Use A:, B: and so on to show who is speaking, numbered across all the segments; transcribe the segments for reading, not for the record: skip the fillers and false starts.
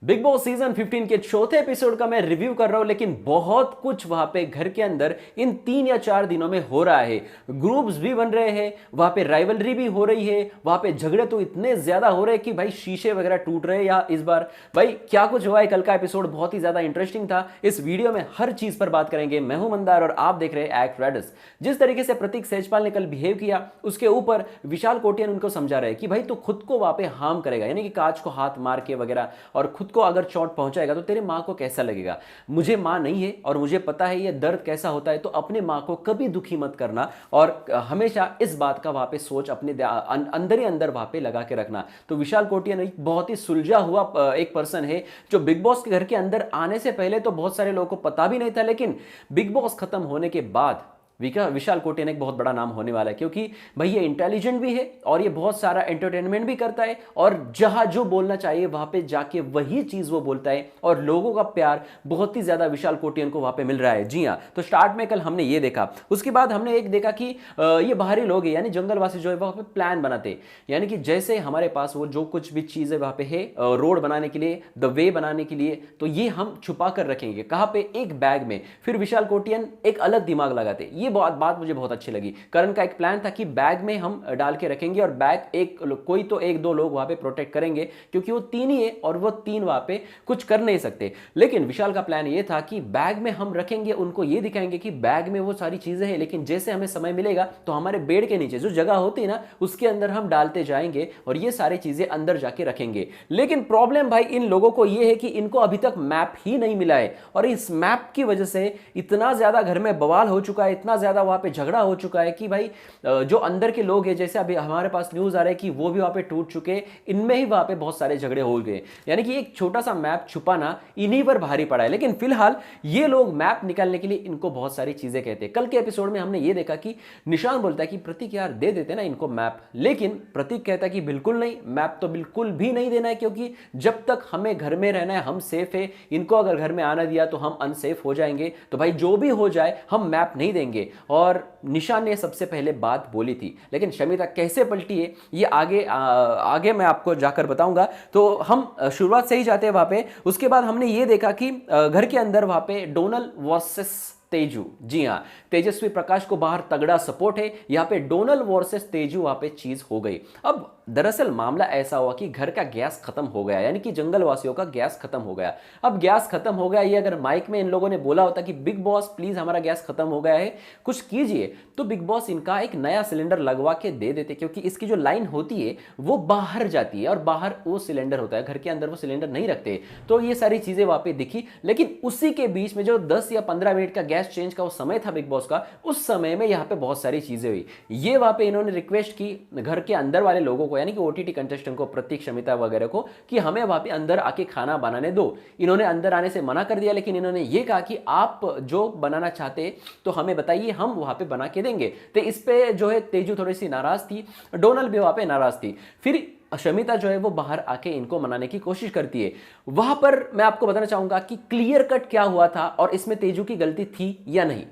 A: Big boss season 15 के चौथे episode का मैं रिव्यू कर रहा हूं, लेकिन बहुत कुछ वहां पे घर के अंदर इन 3 या 4 दिनों में हो रहा है। ग्रुप्स भी बन रहे हैं, वहां पे राइवलरी भी हो रही है, वहां पे झगड़े तो इतने ज्यादा हो रहे हैं कि भाई शीशे वगैरह टूट रहे हैं। या इस बार भाई क्या कुछ हुआ है, कल का एपिसोड बहुत ही ज्यादा इंटरेस्टिंग था। इस वीडियो में हर चीज पर बात करेंगे। मैं हूं मंदार और आप देख रहे हैं एक्ट रेडिस। जिस तरीके से प्रतीक सेजपाल ने कल बिहेव किया, उसके ऊपर विशाल कोटियन उनको समझा रहे कि भाई तू खुद को वहां पे हार्म करेगा, यानी कि कांच को हाथ मार के वगैरह, और खुद को अगर चोट पहुंचाएगा तो तेरे मां को कैसा लगेगा। मुझे मां नहीं है और मुझे पता है ये दर्द कैसा होता है, तो अपने मां को कभी दुखी मत करना और हमेशा इस बात का वहां पे सोच अपने अंदर ही अंदर वहां पे लगा के रखना। तो विशाल कोटियन एक बहुत ही सुलझा हुआ एक पर्सन है, जो बिग बॉस के घर के अंदर आने से पहले तो बहुत सारे लोगों को पता भी नहीं था, लेकिन बिग बॉस खत्म होने के बाद विशाल कोटियन एक बहुत बड़ा नाम होने वाला है, क्योंकि भाई ये इंटेलिजेंट भी है और ये बहुत सारा एंटरटेनमेंट भी करता है, और जहां जो बोलना चाहिए वहां पे जाके वही चीज वो बोलता है, और लोगों का प्यार बहुत ही ज्यादा विशाल कोटियन को वहां पे मिल रहा है। जी हाँ, तो स्टार्ट में कल हमने ये देखा, उसके बाद हमने एक देखा कि ये बाहरी लोग हैं, यानी जंगलवासी जो है वहां पे प्लान बनाते, यानी कि जैसे हमारे पास वो जो कुछ भी चीजें वहां पे है, रोड बनाने के लिए, द वे बनाने के लिए, तो ये हम छुपा कर रखेंगे कहां पे, एक बैग में। फिर विशाल कोटियन एक अलग दिमाग लगाते, ये बात मुझे बहुत अच्छी लगी। करण का एक प्लान था कि बैग में हम डाल के रखेंगे और बैग कोई तो एक दो लोग वहां पे प्रोटेक्ट करेंगे, क्योंकि वो तीन ही है और वो तीन वहां पे कुछ कर नहीं सकते। लेकिन विशाल का प्लान ये था कि बैग में हम रखेंगे, उनको ये दिखाएंगे कि बैग में वो सारी चीजें हैं, लेकिन जैसे हमें समय मिलेगा तो हमारे बेड के नीचे जो जगह होती है ना, उसके अंदर हम डालते जाएंगे और ये सारी चीजें अंदर जाके रखेंगे। लेकिन प्रॉब्लम भाई इन लोगों को ये है कि इनको अभी तक मैप ही नहीं मिला है, और इस मैप की वजह से इतना ज्यादा घर में बवाल हो चुका है, इतना ज्यादा वहां पे झगड़ा हो चुका है कि भाई जो अंदर के लोग हैं, जैसे अभी हमारे पास न्यूज आ रहा है कि वो भी वहां पे टूट चुके, इनमें ही वहां पे बहुत सारे झगड़े हो गए। यानी कि एक छोटा सा मैप छुपाना इन्हीं पर भारी पड़ा है। लेकिन फिलहाल ये लोग मैप निकालने के लिए इनको बहुत सारी चीजें कहते हैं। कल के एपिसोड में हमने ये देखा कि निशान बोलता है कि प्रतीक यार दे देते ना इनको मैप, लेकिन प्रतीक कहता है कि बिल्कुल नहीं, मैप तो बिल्कुल भी नहीं देना है, क्योंकि जब तक हमें घर में रहना है हम सेफ है, इनको अगर घर में आना दिया तो हम अनसेफ हो जाएंगे, तो भाई जो भी हो जाए हम मैप नहीं देंगे। और निशान ने सबसे पहले बात बोली थी, लेकिन शमिता कैसे पलटी है ये आगे मैं आपको जाकर बताऊंगा। तो हम शुरुआत से ही जाते हैं वहां पे। उसके बाद हमने ये देखा कि घर के अंदर वहां पे डोनल वर्सेस तेजू, जी हां, तेजस्वी प्रकाश को बाहर तगड़ा सपोर्ट है। यहां पे डोनल वर्सेस तेजू वहां पे चीज हो गई। अब दरअसल मामला ऐसा हुआ कि घर का गैस खत्म हो गया, यानी कि जंगलवासियों का गैस खत्म हो गया। अब गैस खत्म हो गया, ये अगर माइक में इन लोगों ने बोला होता कि बिग बॉस प्लीज हमारा गैस खत्म हो गया है, कुछ कीजिए, तो बिग बॉस इनका एक नया सिलेंडर लगवा के दे देते, क्योंकि इसकी जो लाइन होती है वो बाहर जाती है और बाहर वो सिलेंडर होता है, घर के अंदर वो सिलेंडर नहीं रखते। तो ये सारी चीजें वहां पे दिखी, लेकिन उसी के बीच में जो 10 या 15 मिनट का गैस चेंज का वो समय था बिग बॉस का, उस समय में यहाँ पे बहुत सारी चीजें हुई। ये वहां पे इन्होंने रिक्वेस्ट की घर के अंदर वाले लोगों को, यानी कि ओटीटी कंटेस्टेंट को, प्रतीक, शमिता वगैरह को, कि हमें वहां पे अंदर आके खाना बनाने दो। इन्होंने अंदर आने से मना कर दिया, लेकिन इन्होंने ये कहा कि आप जो बनाना चाहते तो हमें बताइए, हम वहां पे बना के देंगे। तो इस पे जो है तेजू थोड़ी सी नाराज थी, डोनल भी वहां पे नाराज थी। फिर शमिता जो है वो बाहर आके इनको मनाने की कोशिश करती है। वहां पर मैं आपको बताना चाहूंगा कि क्लियर कट क्या हुआ था और इसमें तेजू की गलती थी या नहीं।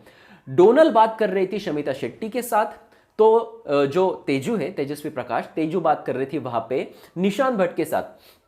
A: डोनल बात कर रही थी शमिता शेट्टी के साथ, तो जो तेजू है, तेजस्वी प्रकाश, तेजू बात कर रही थी वहां पे निशान भट्ट के साथ।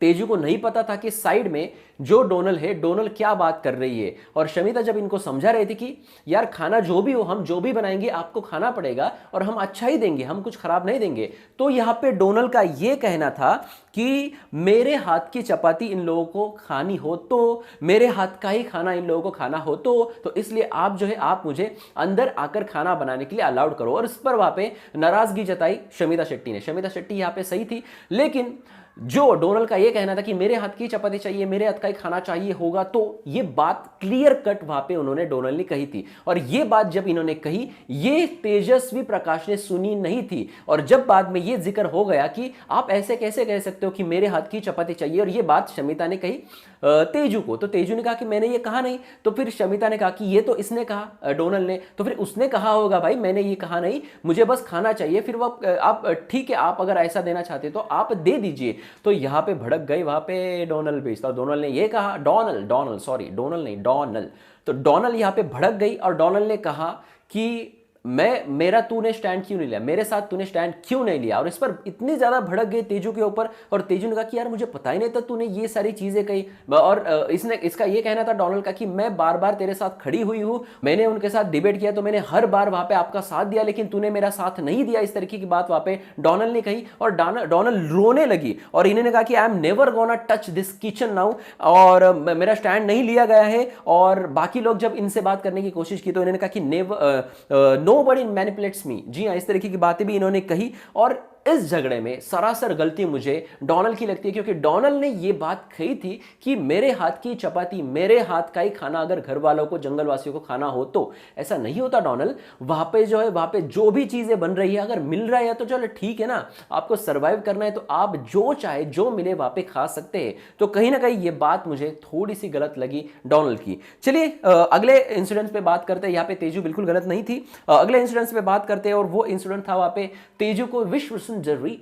A: तेजू को नहीं पता था कि साइड में जो डोनल है, डोनल क्या बात कर रही है। और शमिता जब इनको समझा रही थी कि यार खाना जो भी हो, हम जो भी बनाएंगे आपको खाना पड़ेगा और हम अच्छा ही देंगे, हम कुछ खराब नहीं देंगे, तो यहां पे डोनल का यह कहना था कि मेरे हाथ की चपाती इन लोगों को खानी हो तो, मेरे हाथ का ही खाना इन लोगों को खाना हो तो इसलिए आप जो है आप मुझे अंदर आकर खाना बनाने के लिए अलाउड करो। और इस पर वहां पे नाराजगी जताई शमिता शेट्टी ने। शमिता शेट्टी यहां पे सही थी, लेकिन जो डोनल का ये कहना था कि मेरे हाथ की चपाती चाहिए, मेरे हाथ का ही खाना चाहिए होगा, तो ये बात क्लियर कट वहां पे उन्होंने, डोनल ने कही थी। और ये बात जब इन्होंने कही, ये तेजस्वी प्रकाश ने सुनी नहीं थी। और जब बाद में ये जिक्र हो गया कि आप ऐसे कैसे कह सकते हो कि मेरे हाथ की चपाती चाहिए, और ये बात शमिता ने कही तेजू को, तो तेजू ने कहा कि मैंने ये कहा नहीं। तो फिर शमिता ने कहा कि ये तो इसने कहा, डोनल ने, तो फिर उसने कहा होगा भाई, मैंने ये कहा नहीं, मुझे बस खाना चाहिए। फिर वो आप ठीक है, आप अगर ऐसा देना चाहते तो आप दे दीजिए। तो यहां पे भड़क गई वहां पे डोनल भी। तो डोनल ने ये कहा, डोनल सॉरी, डोनल नहीं, डोनल, तो डोनल यहां पे भड़क गई और डोनल ने कहा कि मेरा तूने स्टैंड क्यों नहीं लिया, मेरे साथ तूने स्टैंड क्यों नहीं लिया। और इस पर इतनी ज्यादा भड़क गई तेजू के ऊपर, और तेजू ने कहा कि यार मुझे पता ही नहीं था तूने ये सारी चीजें कही। और इसने इसका ये कहना था डोनाल्ड का कि मैं बार बार तेरे साथ खड़ी हुई हूं, मैंने उनके साथ डिबेट किया तो मैंने हर बार वहां पे आपका साथ दिया, लेकिन तूने मेरा साथ नहीं दिया। इस तरीके की बात वहां पे डोनाल्ड ने कही, और डोनाल्ड रोने लगी। और इन्होंने कहा कि I am never gonna touch this kitchen now, और मेरा स्टैंड नहीं लिया गया है। और बाकी लोग जब इनसे बात करने की कोशिश की तो इन्होंने कहा कि नेवर नोबडी मैनिपुलेट्स मी। जी हाँ, इस तरीके की बातें भी इन्होंने कही। और इस झगड़े में सरासर गलती मुझे डोनाल्ड की लगती है, क्योंकि डोनाल्ड ने यह बात कही थी कि मेरे हाथ की चपाती, मेरे हाथ का ही खाना अगर घर वालों को, जंगलवासियों को खाना हो तो ऐसा नहीं होता डोनाल्ड। वहां पे जो है, वहां पे जो भी चीजें बन रही है अगर मिल रहा है तो चलो ठीक है ना, आपको सर्वाइव करना है तो आप जो चाहे जो मिले वहां पे खा सकते हैं। तो कहीं ना कहीं ये बात मुझे थोड़ी सी गलत लगी डोनाल्ड की। चलिए अगले इंसिडेंट पे बात करते हैं। यहाँ पे तेजू बिल्कुल गलत नहीं थी। अगले इंसिडेंट पे बात करते हैं, और वो इंसिडेंट था वहां पे तेजू को विश्व सुंदरी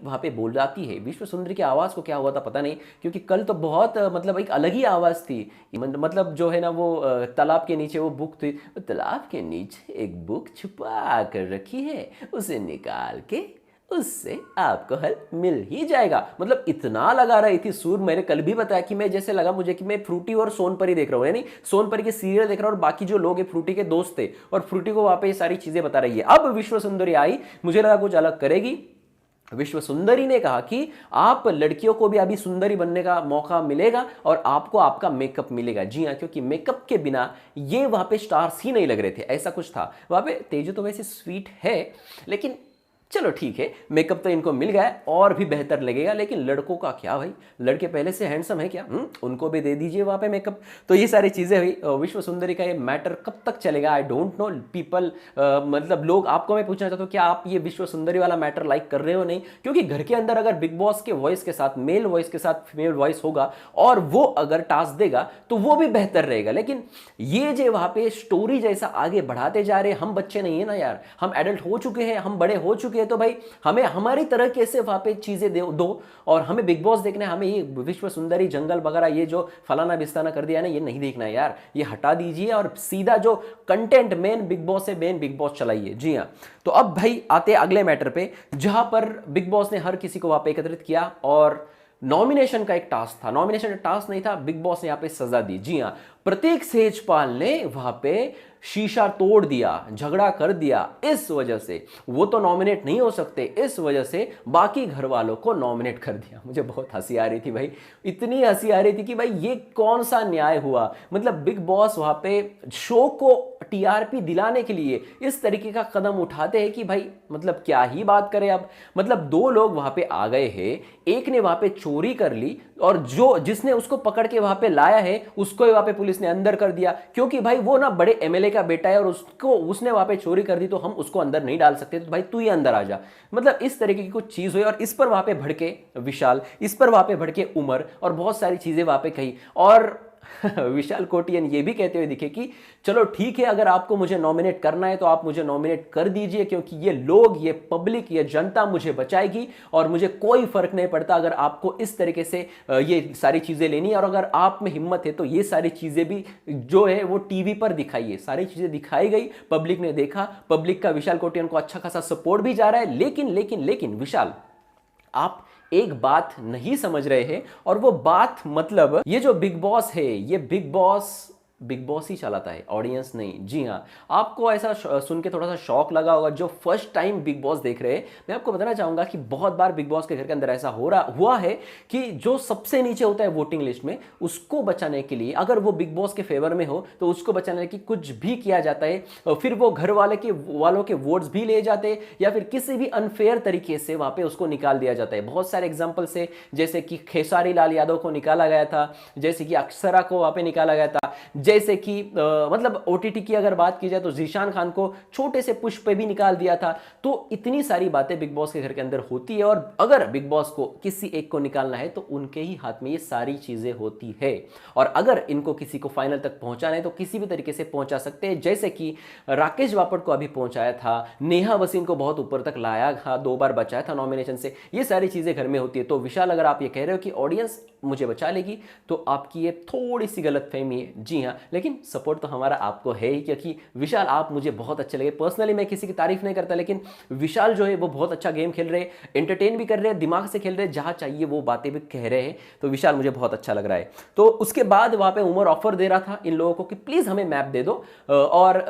A: वहां पे बोल जाती है। विश्व सुंदरी की आवाज को क्या हुआ था पता नहीं, क्योंकि कल तो बहुत मतलब एक अलग ही आवाज थी। मतलब जो है ना वो तालाब के नीचे वो बुक थी, तालाब के नीचे एक बुक छुपा कर रखी है, उसे निकाल के उससे आपको हल मिल ही जाएगा। मतलब इतना लगा रही थी सुर। मैंने कल भी बताया कि मैं जैसे लगा मुझे कि मैं फ्रूटी और सोनपरी देख रहा हूं, यानी सोनपरी के सीरियल देख रहा हूं, और बाकी जो लोग हैं फ्रूटी के दोस्त थे, और फ्रूटी को वहां पे ये सारी चीजें बता रही है। अब विश्व सुंदरी आई, मुझे लगा कुछ अलग करेगी। विश्व सुंदरी ने कहा कि आप लड़कियों को भी अभी सुंदरी बनने का मौका मिलेगा, और आपको आपका मेकअप मिलेगा। जी हाँ, क्योंकि मेकअप के बिना ये वहां पे स्टार्स ही नहीं लग रहे थे, ऐसा कुछ था वहां पे। तेजू तो वैसे स्वीट है, लेकिन चलो ठीक है, मेकअप तो इनको मिल गया, और भी बेहतर लगेगा। लेकिन लड़कों का क्या भाई, लड़के पहले से हैंडसम है क्या? उनको भी दे दीजिए वहां पे मेकअप। तो ये सारी चीजें हुई। विश्व सुंदरी का ये मैटर कब तक चलेगा आई डोंट नो पीपल। मतलब लोग, आपको मैं पूछना चाहता हूँ क्या आप ये विश्व सुंदरी वाला मैटर लाइक कर रहे हो? नहीं, क्योंकि घर के अंदर अगर बिग बॉस के वॉइस के साथ, मेल वॉइस के साथ फीमेल वॉइस होगा, और वो अगर टास्क देगा तो वो भी बेहतर रहेगा। लेकिन ये जो वहां पे स्टोरी जैसा आगे बढ़ाते जा रहे, हम बच्चे नहीं है ना यार, हम एडल्ट हो चुके हैं, हम बड़े हो चुके हैं, तो भाई हमें हमारी तरह कैसे वहां पे चीजें दो। और हमें बिग बॉस देखना है, हमें ये विश्व सुंदरी जंगल वगैरह ये जो फलाना बिस्ताना कर दिया ना, ये नहीं देखना है यार, ये हटा दीजिए और सीधा जो कंटेंट मेन बिग बॉस है, मेन बिग बॉस चलाइए। जी हाँ, तो अब भाई आते अगले मैटर पे, जहां पर बिग बॉस ने हर किसी को वहां पे एकत्रित किया, और नॉमिनेशन का एक टास्क था। नॉमिनेशन का टास्क नहीं था, बिग बॉस ने यहां पे सजा दी। जी हां, प्रतीक सेजपाल ने वहां पे शीशा तोड़ दिया, झगड़ा कर दिया। इस वजह से वो तो नॉमिनेट नहीं हो सकते, इस वजह से बाकी घर वालों को नॉमिनेट कर दिया। मुझे बहुत हंसी आ रही थी भाई, इतनी हंसी आ रही थी कि भाई ये कौन सा न्याय हुआ। मतलब बिग बॉस वहां पे शो को टीआरपी दिलाने के लिए इस तरीके का कदम उठाते हैं कि भाई मतलब क्या ही बात करें अब। मतलब दो लोग वहां पे आ गए हैं, एक ने वहां पे चोरी कर ली, और जो जिसने उसको पकड़ के वहां पे लाया है उसको वहां पे पुलिस ने अंदर कर दिया, क्योंकि भाई वो ना बड़े एमएलए का बेटा है, और उसने वहां पे चोरी कर दी, तो हम उसको अंदर नहीं डाल सकते, तो भाई तू ही अंदर आ जा। मतलब इस तरीके की कुछ चीज हुई, और इस पर वहां पे भड़के विशाल, इस पर वहां पे भड़के उमर, और बहुत सारी चीजें वहां पे कही। और विशाल कोटियन ये भी कहते हुए दिखे कि चलो ठीक है, अगर आपको मुझे नॉमिनेट करना है तो आप मुझे नॉमिनेट कर दीजिए, क्योंकि ये लोग, ये पब्लिक, ये जनता मुझे बचाएगी, और मुझे कोई फर्क नहीं पड़ता अगर आपको इस तरीके से ये सारी चीजें लेनी है, और अगर आप में हिम्मत है तो ये सारी चीजें भी जो है वो टीवी पर दिखाइए। सारी चीजें दिखाई गई, पब्लिक ने देखा, पब्लिक का विशाल कोटियन को अच्छा खासा सपोर्ट भी जा रहा है। लेकिन लेकिन लेकिन विशाल, आप एक बात नहीं समझ रहे हैं, और वो बात मतलब ये जो बिग बॉस है, ये बिग बॉस ही चलाता है, ऑडियंस नहीं। जी हाँ, आपको ऐसा सुन के थोड़ा सा शॉक लगा होगा जो फर्स्ट टाइम बिग बॉस देख रहे हैं। मैं आपको बताना चाहूंगा कि बहुत बार बिग बॉस के घर के अंदर ऐसा हुआ है कि जो सबसे नीचे होता है वोटिंग लिस्ट में, उसको बचाने के लिए, अगर वो बिग बॉस के फेवर में हो तो उसको बचाने की कुछ भी किया जाता है। फिर वो घर वालों के वोट्स भी ले जाते हैं, या फिर किसी भी अनफेयर तरीके से वहां पे उसको निकाल दिया जाता है। बहुत सारे एग्जाम्पल से, जैसे कि खेसारी लाल यादव को निकाला गया था, जैसे कि अक्षरा को वहां पे निकाला गया था, जैसे कि मतलब ओटीटी की अगर बात की जाए तो जीशान खान को छोटे से पुश पे भी निकाल दिया था। तो इतनी सारी बातें बिग बॉस के घर के अंदर होती है, और अगर बिग बॉस को किसी एक को निकालना है तो उनके ही हाथ में ये सारी चीजें होती है। और अगर इनको किसी को फाइनल तक पहुंचाना है तो किसी भी तरीके से पहुंचा सकते हैं, जैसे कि राकेश बापट को अभी पहुंचाया था, नेहा वसीम को बहुत ऊपर तक लाया था, 2 बार बचाया था नॉमिनेशन से। ये सारी चीजें घर में होती है। तो विशाल, अगर आप ये कह रहे हो कि ऑडियंस मुझे बचा लेगी, तो आपकी ये थोड़ी सी गलतफहमी है। जी हां, लेकिन सपोर्ट तो हमारा आपको है ही, क्योंकि विशाल आप मुझे बहुत अच्छे लगे। पर्सनली मैं किसी की तारीफ नहीं करता, लेकिन विशाल जो है वो बहुत अच्छा गेम खेल रहे हैं, एंटरटेन भी कर रहे हैं, दिमाग से खेल रहे हैं, जहाँ चाहिए वो बातें भी कह रहे हैं। तो विशाल मुझे बहुत अच्छा लग रहा है। तो उसके बाद वहाँ पे उमर ऑफर दे रहा था इन लोगों को कि प्लीज़ हमें मैप दे दो, और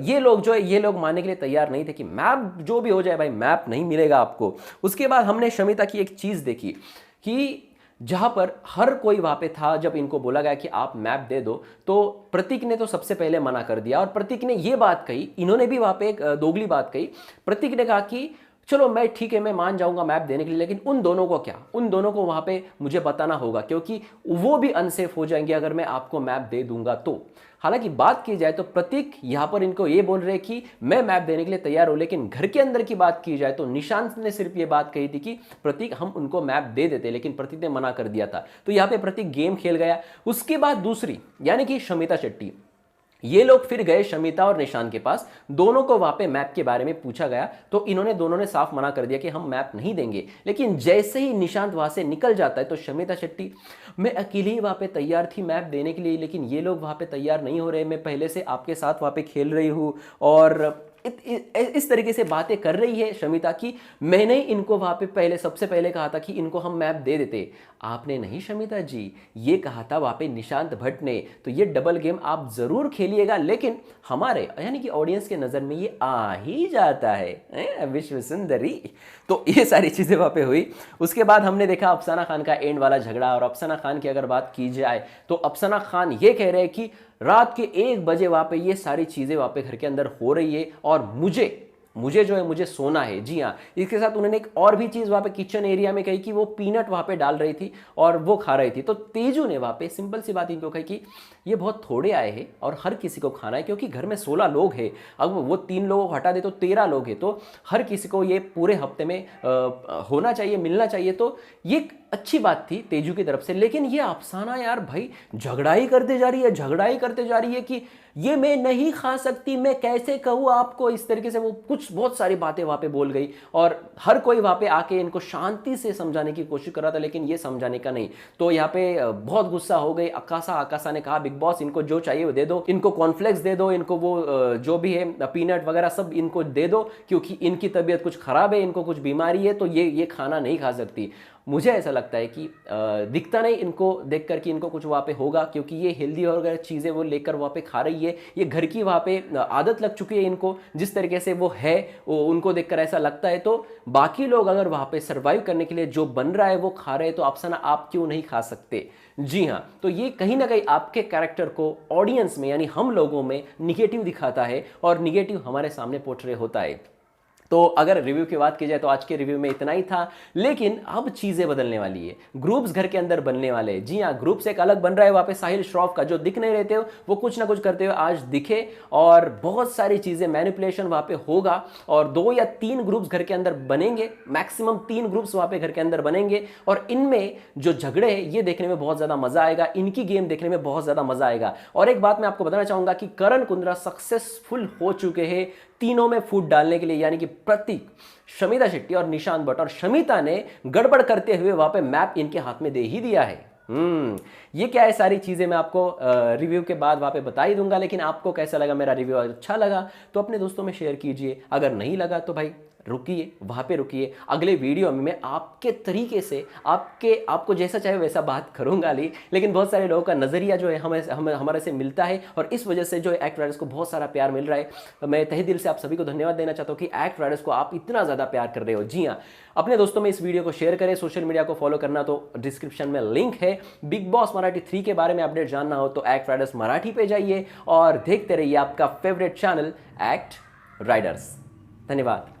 A: ये लोग जो है ये लोग मानने के लिए तैयार नहीं थे कि मैप जो भी हो जाए भाई, मैप नहीं मिलेगा आपको। उसके बाद हमने शमिता की एक चीज़ देखी कि जहां पर हर कोई वहां पे था, जब इनको बोला गया कि आप मैप दे दो, तो प्रतीक ने तो सबसे पहले मना कर दिया। और प्रतीक ने ये बात कही, इन्होंने भी वहां पे एक दोगली बात कही। प्रतीक ने कहा कि चलो मैं ठीक है, मैं मान जाऊंगा मैप देने के लिए, लेकिन उन दोनों को क्या, उन दोनों को वहां पे मुझे बताना होगा, क्योंकि वो भी अनसेफ हो जाएंगे अगर मैं आपको मैप दे दूंगा तो। हालांकि बात की जाए तो प्रतीक यहां पर इनको ये बोल रहे कि मैं मैप देने के लिए तैयार हूं, लेकिन घर के अंदर की बात की जाए तो निशांत ने सिर्फ ये बात कही थी कि प्रतीक हम उनको मैप दे देते, लेकिन प्रतीक ने मना कर दिया था। तो यहां पे प्रतीक गेम खेल गया। उसके बाद दूसरी यानी कि शमिता शेट्टी, ये लोग फिर गए शमिता और निशांत के पास, दोनों को वहां पे मैप के बारे में पूछा गया, तो इन्होंने दोनों ने साफ मना कर दिया कि हम मैप नहीं देंगे। लेकिन जैसे ही निशांत वहां से निकल जाता है तो शमिता शेट्टी, मैं अकेली ही वहां पे तैयार थी मैप देने के लिए, लेकिन ये लोग वहां पे तैयार नहीं हो रहे, मैं पहले से आपके साथ वहां पे खेल रही हूं, और इस तरीके से बातें कर रही है शमिता की मैंने इनको वहां पे पहले सबसे पहले कहा था कि इनको हम मैप दे देते। आपने नहीं शमिता जी, ये कहा था वहां पे निशांत भट्ट ने। तो ये डबल गेम आप जरूर खेलिएगा, लेकिन हमारे यानी कि ऑडियंस के नजर में ये आ ही जाता है, विश्व सुंदरी। तो ये सारी चीजें वहां पे हुई। उसके बाद हमने देखा अफसाना खान का एंड वाला झगड़ा। और अफसाना खान की अगर बात की जाए तो अफसाना खान ये कह रहे हैं कि रात के 1 बजे वहां पे ये सारी चीजें वहां पे घर के अंदर हो रही है, और मुझे जो है मुझे सोना है। जी हाँ, इसके साथ उन्होंने एक और भी चीज वहां पे किचन एरिया में कही कि वो पीनट वहां पे डाल रही थी और वो खा रही थी। तो तेजू ने वहां पे सिंपल सी बात इनको कही कि ये बहुत थोड़े आए हैं और हर किसी को खाना है, क्योंकि घर में 16 लोग हैं, अब वो 3 लोगों को हटा दे तो 13 लोग हैं, तो हर किसी को ये पूरे हफ्ते में होना चाहिए, मिलना चाहिए। तो ये अच्छी बात थी तेजू की तरफ से। लेकिन ये अफसाना यार भाई झगड़ा ही करते जा रही है, झगड़ा ही करते जा रही है कि ये मैं नहीं खा सकती, मैं कैसे कहूँ आपको, इस तरीके से वो कुछ बहुत सारी बातें वहां पे बोल गई। और हर कोई वहां पे आके इनको शांति से समझाने की कोशिश कर रहा था, लेकिन ये समझाने का नहीं। तो यहाँ पे बहुत गुस्सा हो गई। आकाशा ने कहा बिग बॉस इनको जो चाहिए वो दे दो, इनको कॉर्नफ्लेक्स दे दो, इनको वो जो भी है पीनट वगैरह सब इनको दे दो, क्योंकि इनकी तबीयत कुछ खराब है, इनको कुछ बीमारी है, तो ये खाना नहीं खा सकती। मुझे ऐसा लगता है कि दिखता नहीं इनको देख कर कि इनको कुछ वहाँ पे होगा, क्योंकि ये हेल्दी और चीज़ें वो लेकर वहाँ पे खा रही है। ये घर की वहाँ पे आदत लग चुकी है इनको, जिस तरीके से वो है वो उनको देखकर ऐसा लगता है। तो बाकी लोग अगर वहाँ पे सर्वाइव करने के लिए जो बन रहा है वो खा रहे हैं, तो अफसाना आप क्यों नहीं खा सकते? जी हाँ, तो ये कहीं ना कहीं आपके कैरेक्टर को ऑडियंस में यानी हम लोगों में निगेटिव दिखाता है, और निगेटिव हमारे सामने पोर्ट्रे होता है। तो अगर रिव्यू की बात की जाए तो आज के रिव्यू में इतना ही था, लेकिन अब चीजें बदलने वाली है, ग्रुप्स घर के अंदर बनने वाले हैं। जी हाँ, ग्रुप्स एक अलग बन रहा है। वहाँ पे साहिल श्रॉफ का जो दिख नहीं रहते हो वो कुछ ना कुछ करते हुए आज दिखे, और बहुत सारी चीजें मैनिपुलेशन वहाँ पे होगा, और 2 या 3 ग्रुप्स घर के अंदर बनेंगे, मैक्सिमम 3 ग्रुप्स वहाँ पे घर के अंदर बनेंगे, और इनमें जो झगड़े हैं ये देखने में बहुत ज्यादा मजा आएगा, इनकी गेम देखने में बहुत ज्यादा मजा आएगा। और एक बात मैं आपको बताना चाहूंगा कि करण कुंद्रा सक्सेसफुल हो चुके हैं तीनों में फूट डालने के लिए, यानी कि प्रतीक, शमिता शेट्टी और निशांत भट्ट। और शमिता ने गड़बड़ करते हुए वहां पे मैप इनके हाथ में दे ही दिया है। ये क्या है, सारी चीजें मैं आपको रिव्यू के बाद वहां पे बता ही दूंगा। लेकिन आपको कैसा लगा मेरा रिव्यू? अच्छा लगा तो अपने दोस्तों में शेयर कीजिए, अगर नहीं लगा तो भाई रुकिए, वहां पे रुकिए। अगले वीडियो में मैं आपके तरीके से आपको जैसा चाहे वैसा बात करूंगा लेकिन बहुत सारे लोगों का नजरिया जो है हमारे से मिलता है, और इस वजह से जो एक्ट राइडर्स को बहुत सारा प्यार मिल रहा है। तो मैं तहे दिल से आप सभी को धन्यवाद देना चाहता हूं कि एक्ट राइडर्स को आप इतना ज्यादा प्यार कर रहे हो। जी हाँ, अपने दोस्तों में इस वीडियो को शेयर करें। सोशल मीडिया को फॉलो करना तो डिस्क्रिप्शन में लिंक है। बिग बॉस मराठी 3 के बारे में अपडेट जानना हो तो एक्ट राइडर्स मराठी पे जाइए और देखते रहिए आपका फेवरेट चैनल एक्ट राइडर्स। धन्यवाद।